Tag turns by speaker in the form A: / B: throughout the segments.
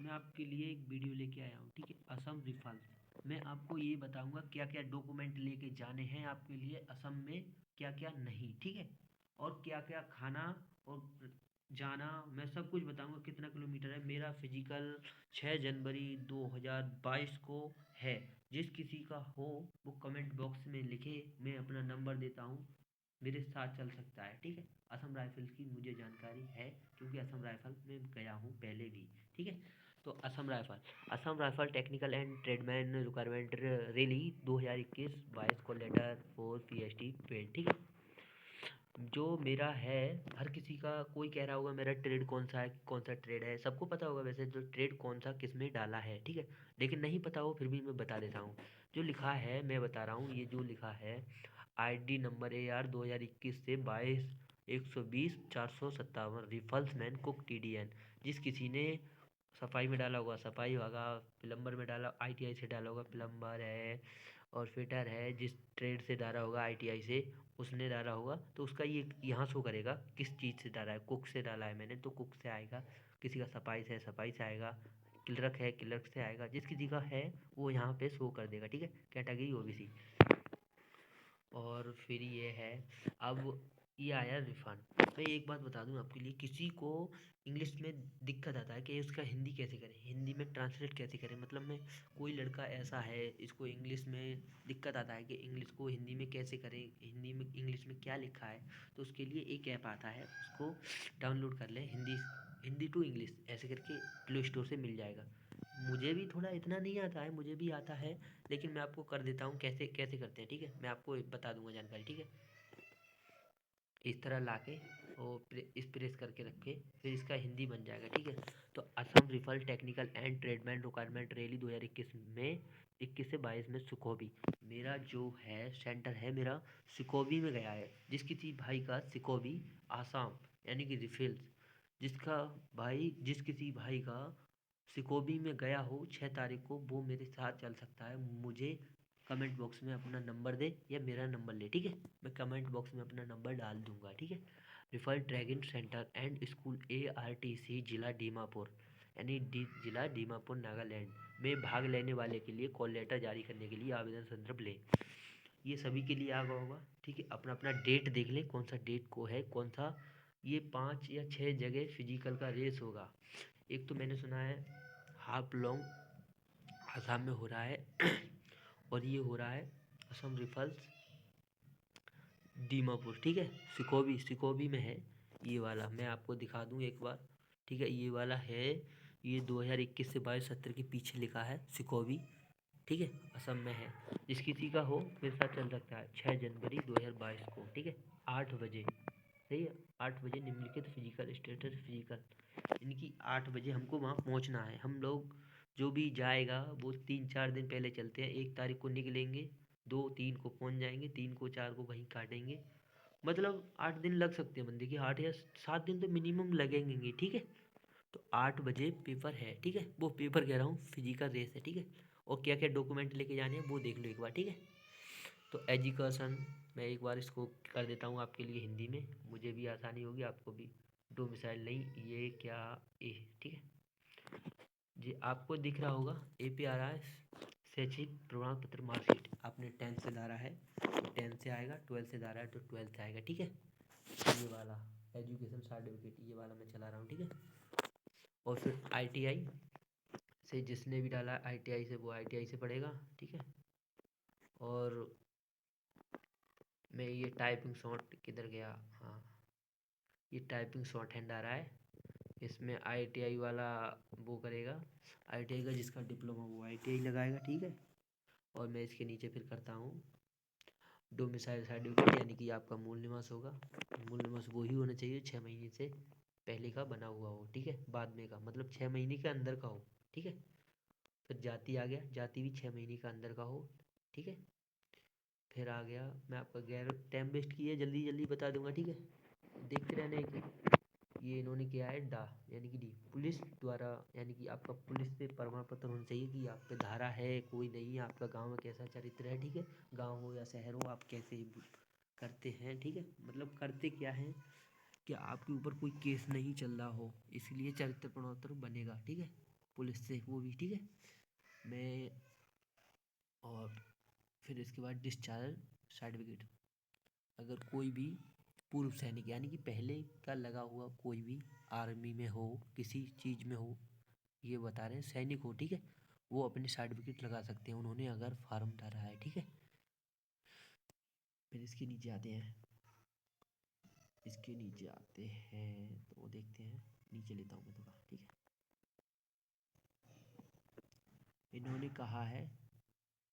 A: मैं आपके लिए एक वीडियो लेके आया हूँ, ठीक है। असम रिफल मैं आपको ये बताऊंगा क्या क्या डॉक्यूमेंट लेके जाने हैं आपके लिए असम में, क्या क्या नहीं, ठीक है। और क्या क्या खाना और जाना, मैं सब कुछ बताऊंगा। कितना किलोमीटर है मेरा फिजिकल 6 जनवरी 2022 को है। जिस किसी का हो वो कमेंट बॉक्स में लिखे, मैं अपना नंबर देता हूँ, मेरे साथ चल सकता है, ठीक है। असम राइफल्स की मुझे जानकारी है क्योंकि असम राइफल में गया हूँ पहले भी, ठीक है। तो Assam rifle technical and tradesman requirement rally 2021-22 को लेटर फॉर पीएचडी पेड, ठीक है। जो मेरा है, हर किसी का कोई कह रहा होगा मेरा ट्रेड कौन सा है, कौन सा ट्रेड है, सबको पता होगा वैसे जो ट्रेड कौन सा किस में डाला है, ठीक है। लेकिन नहीं पता हो फिर भी मैं बता देता हूँ। जो लिखा है मैं बता रहा हूँ, ये जो लिखा है आईडी नंबर AR 2021 से 22 120 457 रिफल्स मैन कुक TDN। जिस किसी ने सफाई में डाला होगा सफाई होगा, प्लम्बर में डाला ITI से डाला होगा प्लम्बर है, और फिटर है, जिस ट्रेड से डाला होगा ITI से उसने डाला होगा, तो उसका ये यहाँ शो करेगा किस चीज़ से डाला है। कुक से डाला है मैंने तो कुक से आएगा, किसी का सफाई से सफाई से आएगा, क्लर्क है क्लर्क से आएगा। जिस किसी का है वो यहाँ पे शो कर देगा, ठीक है। Category OBC। और फिर ये है, अब ये आया रिफंड। मैं एक बात बता दूं आपके लिए, किसी को इंग्लिश में दिक्कत आता है कि उसका हिंदी कैसे करें, हिंदी में ट्रांसलेट कैसे करें। मतलब में कोई लड़का ऐसा है इसको इंग्लिश में दिक्कत आता है कि इंग्लिश को हिंदी में कैसे करें, हिंदी में इंग्लिश में क्या लिखा है। तो उसके लिए एक ऐप आता है, उसको डाउनलोड कर लें, हिंदी हिंदी टू इंग्लिश ऐसे करके प्ले स्टोर से मिल जाएगा। मुझे भी थोड़ा इतना नहीं आता है, मुझे भी आता है, लेकिन मैं आपको कर देता हूँ कैसे कैसे करते हैं, ठीक है। मैं आपको बता दूंगा जानकारी, ठीक है। इस तरह ला के और इस प्रेस करके रखे, फिर इसका हिंदी बन जाएगा, ठीक है। तो Assam rifle technical and tradesman requirement rally 2021 में 21 से 22 में सुखोबी। मेरा जो है सेंटर है मेरा सुखोबी में गया है। जिस किसी भाई का सुखोबी आसाम यानी कि रिफिल्स, जिस किसी भाई का सिकोबी में गया हो 6 तारीख को, वो मेरे साथ चल सकता है। मुझे कमेंट बॉक्स में अपना नंबर दे या मेरा नंबर ले, ठीक है। मैं कमेंट बॉक्स में अपना नंबर डाल दूंगा, ठीक है। Rifle training centre and school ARTC जिला दीमापुर यानी जिला दीमापुर नागालैंड में भाग लेने वाले के लिए कॉल लेटर जारी करने के लिए आवेदन संदर्भ ले। ये सभी के लिए आ गया होगा, ठीक है। अपना अपना डेट देख ले कौन सा डेट को है, कौन सा। ये 5 या 6 जगह फिजिकल का रेस होगा। एक तो मैंने सुना है हाफ लॉन्ग आसाम में हो रहा है और ये हो रहा है असम रिफल्स दीमापुर, ठीक है। सिकोबी में है ये वाला, मैं आपको दिखा दूँ एक बार, ठीक है। ये वाला है, ये 2021 से 22 सत्र के पीछे लिखा है सिकोबी, ठीक है। असम में है। जिस किसी का हो मेरे साथ चल सकता है 6 जनवरी 2022 को, ठीक है, 8 बजे। सही है, 8 बजे निम्नलिखित फिजिकल स्टेटस फिजिकल, इनकी 8 बजे हमको वहाँ पहुँचना है। हम लोग जो भी जाएगा वो 3-4 दिन पहले चलते हैं। 1 तारीख को निकलेंगे, 2-3 को पहुँच जाएंगे, 3 को 4 को वहीं काटेंगे। मतलब 8 दिन लग सकते हैं बंदे की, 8 या 7 दिन तो मिनिमम लगेंगे, ठीक है। तो 8 बजे पेपर है, ठीक है। वो पेपर कह रहा हूँ फिजिकल रेस है, ठीक है। और क्या क्या डॉक्यूमेंट लेके जाने हैं वो देख लो एक बार, ठीक है। तो एजुकेशन मैं एक बार इसको कर देता हूँ आपके लिए हिंदी में, मुझे भी आसानी होगी आपको भी। डोमिसाइल नहीं, ये क्या ए, ठीक है जी। आपको दिख रहा होगा APRI शैक्षिक प्रमाण पत्र मार्कशीट। आपने 10th से धारा है तो 10th से आएगा, 12th से धारा है तो 12th से आएगा, ठीक है। ये वाला एजुकेशन सर्टिफिकेट ये वाला मैं चला रहा हूँ, ठीक है। और फिर ITI से जिसने भी डाला ITI से वो ITI से पढ़ेगा, ठीक है। और मैं ये टाइपिंग शॉर्ट किधर गया, हाँ, ये टाइपिंग शॉर्ट हैंड आ रहा है। इसमें ITI वाला वो करेगा, ITI का जिसका डिप्लोमा वो ITI लगाएगा, ठीक है। और मैं इसके नीचे फिर करता हूँ डोमिसाइल सर्टिफिकेट यानी कि आपका मूल निवास होगा। मूल निवास वही होना चाहिए 6 महीने से पहले का बना हुआ हो, ठीक है। बाद में का मतलब 6 महीने के अंदर का हो, ठीक है। फिर जाति आ गया, जाति भी 6 महीने का अंदर का हो, ठीक है। फिर आ गया, मैं आपका गैर टाइम वेस्ट किए जल्दी जल्दी बता दूंगा, ठीक है। देखते रहने की। ये इन्होंने किया है डा यानी कि डी पुलिस द्वारा, यानी कि आपका पुलिस से प्रमाण पत्र होना चाहिए कि आप पे धारा है कोई नहीं, आपका गांव में कैसा चरित्र है, ठीक है। गांव हो या शहर हो, आप कैसे करते हैं, ठीक है। मतलब करते क्या है कि आपके ऊपर कोई केस नहीं चल रहा हो, इसलिए चरित्र प्रमाण पत्र बनेगा, ठीक है। पुलिस से, वो भी ठीक है। मैं और फिर इसके बाद डिस्चार्ज सर्टिफिकेट। अगर कोई भी पूर्व सैनिक यानी कि पहले का लगा हुआ कोई भी आर्मी में हो, किसी चीज़ में हो, ये बता रहे हैं सैनिक हो, ठीक है, वो अपने सर्टिफिकेट लगा सकते हैं उन्होंने अगर फार्म भरा है, ठीक है। फिर इसके नीचे आते हैं, इसके नीचे आते हैं तो देखते हैं, नीचे लेता हूँ मैं थोड़ा, ठीक है। इन्होंने कहा है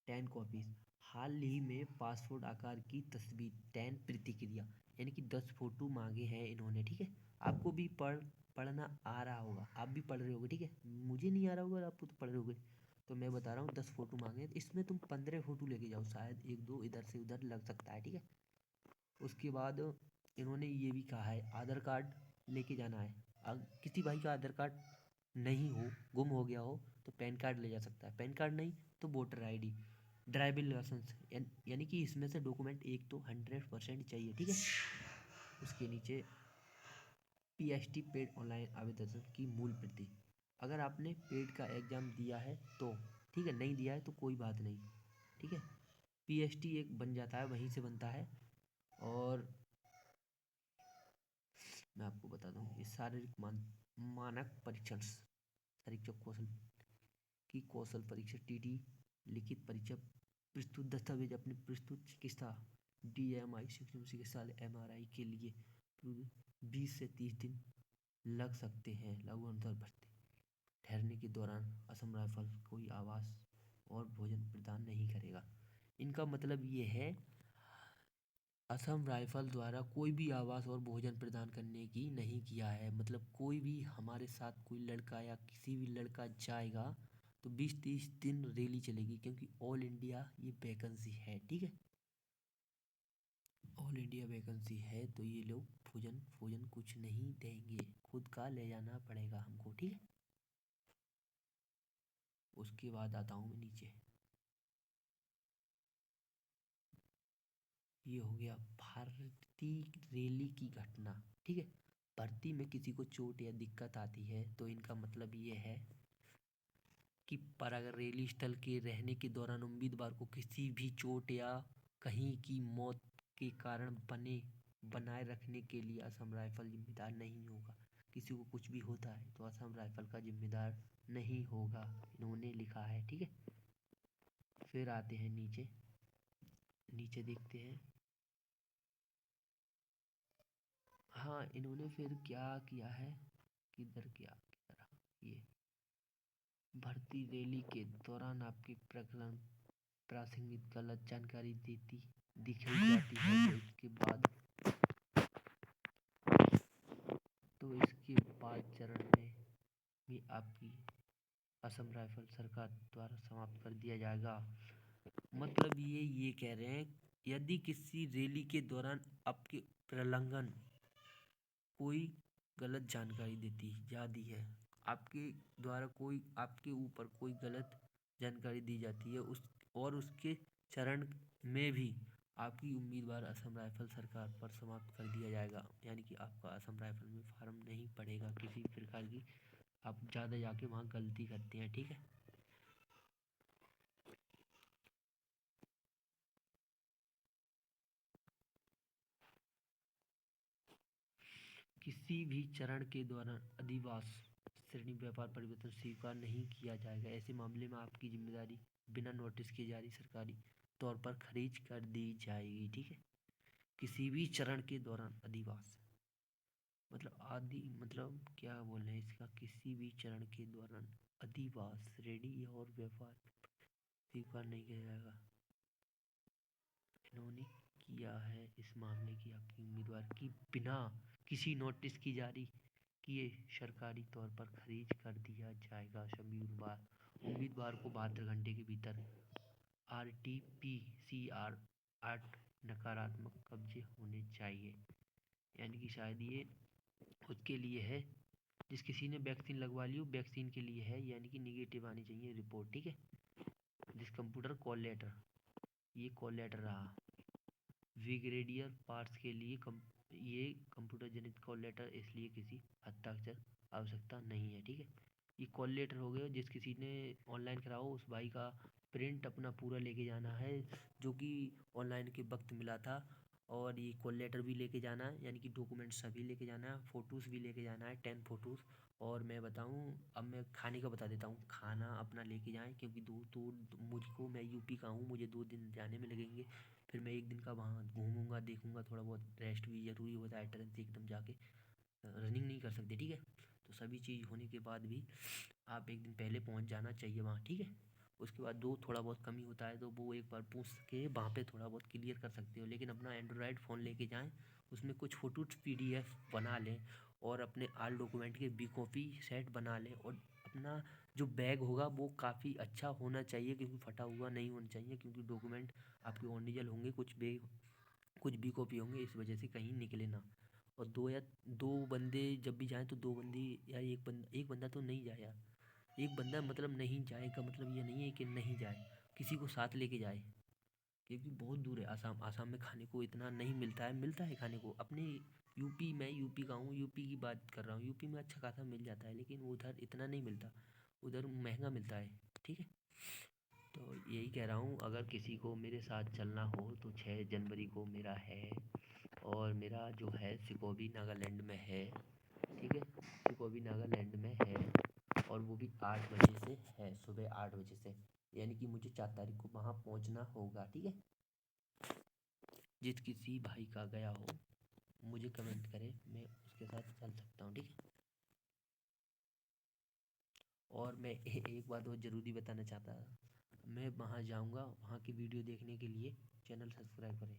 A: 10 कॉपीज, हाल ही में पासपोर्ट आकार की तस्वीर 10 प्रतिक्रिया, यानी कि 10 फोटो मांगे हैं इन्होंने, ठीक है। आपको भी पढ़ना आ रहा होगा, आप भी पढ़ रहे होगे, ठीक है। मुझे नहीं आ रहा होगा, आपको तो पढ़ रहे होगे, तो मैं बता रहा हूँ 10 फोटो मांगे हैं, इसमें तुम 15 फोटो लेके जाओ, शायद एक दो इधर से उधर लग सकता है, ठीक है। उसके बाद इन्होंने ये भी कहा है आधार कार्ड लेके जाना है। किसी भाई का आधार कार्ड नहीं हो, गुम हो गया हो, तो पैन कार्ड ले जा सकता है, पैन कार्ड नहीं तो वोटर आईडी, ड्राइविंग लाइसेंस, यानी कि इसमें से डॉक्यूमेंट एक तो 100% चाहिए, ठीक है। उसके नीचे पीएसटी पेड ऑनलाइन आवेदन की मूल प्रति, अगर आपने पेड का एग्ज़ाम दिया है तो ठीक है, नहीं दिया है तो कोई बात नहीं, ठीक है। पीएसटी एक बन जाता है, वहीं से बनता है। और मैं आपको बता दूं, ये शारीरिक मानक परीक्षण, शारीरिक कौशल की कौशल परीक्षा टीडी, लिखित परीक्षा, प्रस्तुत दस्तावेज, अपनी प्रस्तुत चिकित्सा डीएमआई सूक्ष्म चिकित्सालय एमआरआई के लिए 20 से 30 दिन लग सकते हैं। लघु अनुसार भर्ती, ठहरने के दौरान असम राइफल कोई आवास और भोजन प्रदान नहीं करेगा। इनका मतलब ये है असम राइफल द्वारा कोई भी आवास और भोजन प्रदान करने की नहीं किया है। मतलब कोई भी हमारे साथ कोई लड़का या किसी भी लड़का जाएगा तो 20-30 दिन रैली चलेगी, क्योंकि ऑल इंडिया ये वैकेंसी है, ठीक है। ऑल इंडिया वैकेंसी है तो ये लोग भोजन भोजन कुछ नहीं देंगे, खुद का ले जाना पड़ेगा हमको, ठीक है। उसके बाद आता हूँ मैं नीचे, ये हो गया भारतीय रैली की घटना, ठीक है। भर्ती में किसी को चोट या दिक्कत आती है तो इनका मतलब ये है कि पर अगर रैली स्थल के रहने के दौरान उम्मीदवार को किसी भी चोट या कहीं की मौत के कारण बनाए रखने के लिए असम राइफल जिम्मेदार नहीं होगा। किसी को कुछ भी होता है तो असम राइफल का जिम्मेदार नहीं होगा, इन्होंने लिखा है, ठीक है। फिर आते हैं नीचे, नीचे देखते हैं। हाँ, इन्होंने फिर क्या किया है, किधर क्या किया, ये भर्ती रैली के दौरान आपकी प्रकरण प्रासंगिक गलत जानकारी देती दिखाई जाती है तो इसके बाद चरण में भी आपकी असम राइफल सरकार द्वारा समाप्त कर दिया जाएगा। मतलब ये कह रहे हैं यदि किसी रैली के दौरान आपके प्रलंघन कोई गलत जानकारी देती जा दी है, आपके द्वारा कोई आपके ऊपर कोई गलत जानकारी दी जाती है उसके चरण में भी आपकी उम्मीदवार असम राइफल सरकार पर समाप्त कर दिया जाएगा, यानी कि आपका असम राइफल में फार्म नहीं पड़ेगा किसी प्रकार की, आप ज़्यादा जाके वहाँ गलती करते हैं, ठीक है। किसी भी चरण के दौरान अधिवास श्रेणी व्यापार परिवर्तन स्वीकार नहीं किया जाएगा, ऐसे मामले में आपकी जिम्मेदारी बिना नोटिस के जारी सरकारी तौर पर खारिज कर दी जाएगी, ठीक है। किसी भी चरण के दौरान अधिवास मतलब आदि मतलब क्या बोल रहे हैं इसका, किसी भी चरण के दौरान अधिवास श्रेणी और व्यापार स्वीकार नहीं किया जाएगा, इन्होंने किया है इस मामले की आपकी उम्मीदवार की बिना किसी नोटिस की जारी किए सरकारी तौर पर खारिज कर दिया जाएगा। सभी उम्मीदवार को 72 घंटे के भीतर RT-PCR 8 नकारात्मक कब्जे होने चाहिए, यानी कि शायद ये उसके लिए है जिस किसी ने वैक्सीन लगवा ली हो, वैक्सीन के लिए है, यानी कि निगेटिव आनी चाहिए रिपोर्ट, ठीक है। जिस कंप्यूटर कॉल लेटर, ये कॉल लेटर रहा ब्रिगेडियर पार्ट्स के लिए ये कंप्यूटर जनित कॉल लेटर, इसलिए किसी हस्ताक्षर आवश्यकता नहीं है, ठीक है। ये कॉल लेटर हो गया, जिस किसी ने ऑनलाइन कराओ उस भाई का प्रिंट अपना पूरा लेके जाना है, जो कि ऑनलाइन के वक्त मिला था। और ये कॉल लेटर भी लेके जाना है, यानी कि डॉक्यूमेंट सभी लेके जाना है, फ़ोटोज़ भी लेके जाना है, 10 फ़ोटोज़। और मैं बताऊँ, अब मैं खाने का बता देता हूँ, खाना अपना लेके जाएँ, क्योंकि मुझको, मैं यूपी का हूँ, मुझे 2 दिन जाने में लगेंगे। फिर मैं 1 दिन का वहाँ घूमूंगा, देखूंगा, थोड़ा बहुत रेस्ट भी ज़रूरी होता है, तुरंत एकदम जाके रनिंग नहीं कर सकते, ठीक है। तो सभी चीज़ होने के बाद भी आप 1 दिन पहले पहुँच जाना चाहिए वहाँ, ठीक है। उसके बाद दो थोड़ा बहुत कमी होता है तो वो एक बार पूछ के वहाँ पे थोड़ा बहुत क्लियर कर सकते हो, लेकिन अपना एंड्रॉयड फ़ोन लेके जाएं, उसमें कुछ फ़ोटोज़ PDF बना लें, और अपने आल डॉक्यूमेंट के बी कॉपी सेट बना लें। और अपना जो बैग होगा वो काफ़ी अच्छा होना चाहिए, क्योंकि फटा हुआ नहीं होना चाहिए, क्योंकि डॉक्यूमेंट आपके ओरिजिनल होंगे, कुछ बी कॉपी होंगे, इस वजह से कहीं निकले ना। और दो बंदे जब भी जाएँ तो 2 बंदे, या एक बंदा तो नहीं जाए यार। एक बंदा मतलब नहीं जाए का मतलब ये नहीं है कि नहीं जाए, किसी को साथ लेके जाए, क्योंकि बहुत दूर है आसाम। आसाम में खाने को इतना नहीं मिलता है, मिलता है खाने को अपने यूपी, मैं यूपी का हूँ, यूपी की बात कर रहा हूँ, यूपी में अच्छा खासा मिल जाता है, लेकिन उधर इतना नहीं मिलता, उधर महंगा मिलता है, ठीक है। तो यही कह रहा हूँ, अगर किसी को मेरे साथ चलना हो तो 6 जनवरी को मेरा है, और मेरा जो है सिकोबी नागालैंड में है, ठीक है। सिकोबी नागालैंड में है, और वो भी 8 बजे से है, सुबह 8 बजे से, यानी कि मुझे 4 तारीख को वहाँ पहुँचना होगा, ठीक है। जिस किसी भाई का गया हो मुझे कमेंट करे, मैं उसके साथ चल सकता हूँ, ठीक है। और मैं एक बात और ज़रूरी बताना चाहता, मैं वहाँ जाऊँगा, वहाँ की वीडियो देखने के लिए चैनल सब्सक्राइब करें।